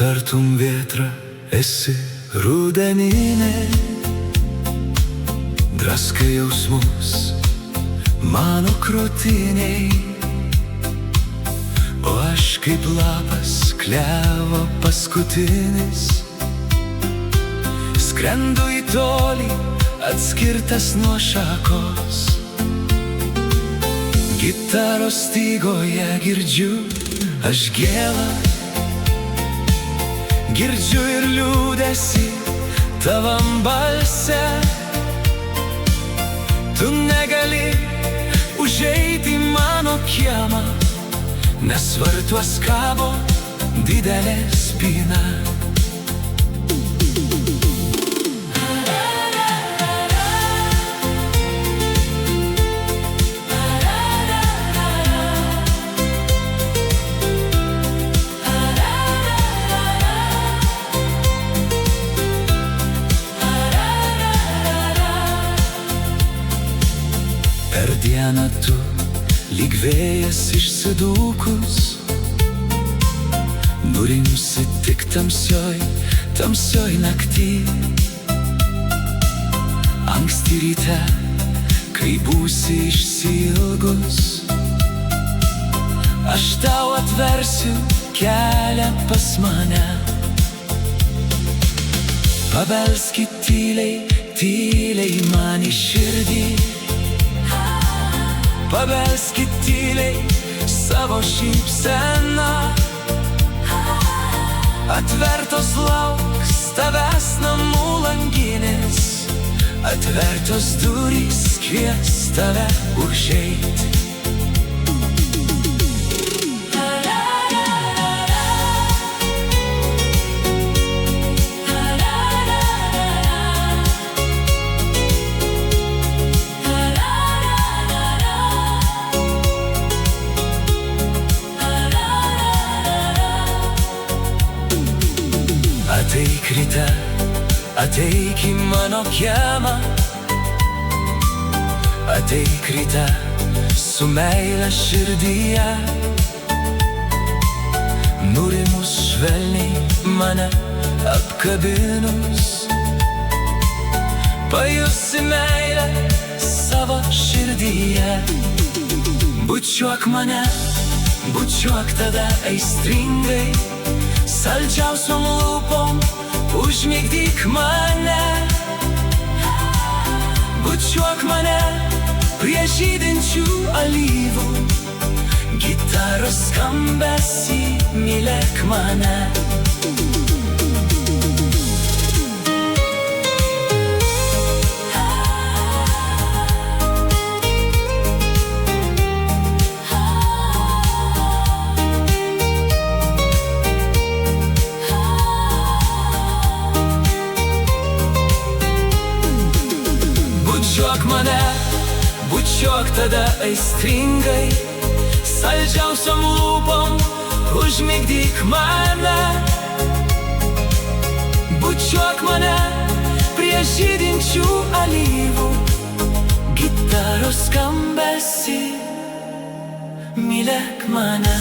tartum vėtra esi rudeninė, draskai jausmus mano krūtiniai, o aš kaip lapas klevo paskutinis, skrendu į tolį, atskirtas nuo šakos. Gitaros stygoje girdžiu aš gėlą, girdžiu ir liūdesį tavam balse. Tu negali užeiti į mano kiemą, nes vartuos kabo didelė spyna. Per dieną tu lyg vėjas išsidūkus, nurimsi tik tamsioj nakty. Anksti ryte, kai būsi išsiilgus, aš tau atversiu kelią pas mane. Pabelskit tyliai, tyliai man į širdį, pabelskit tyliai savo šypseną. Atvertos lauks tavęs namų langinės, atvertos durys kvies tave užeit. Ateik ryte, ateik į mano kiemą, ateik ryte su meile širdyje. Nurimus švelniai mane apkabinus, pajusi meilę savo širdyje. Bučiuok mane, bučiuok tada aistringai, saldžiausiom lūpom užmigdyk mane. Bučiuok mane prie žydinčių alyvų, gitaros skambesį mylėk mane. Bučiuok mane, bučiuok tada aistringai, saldžiausiom lūpom užmigdyk mane. Bučiuok mane prie žydinčių alyvų, gitaros skambesį mylėk mane.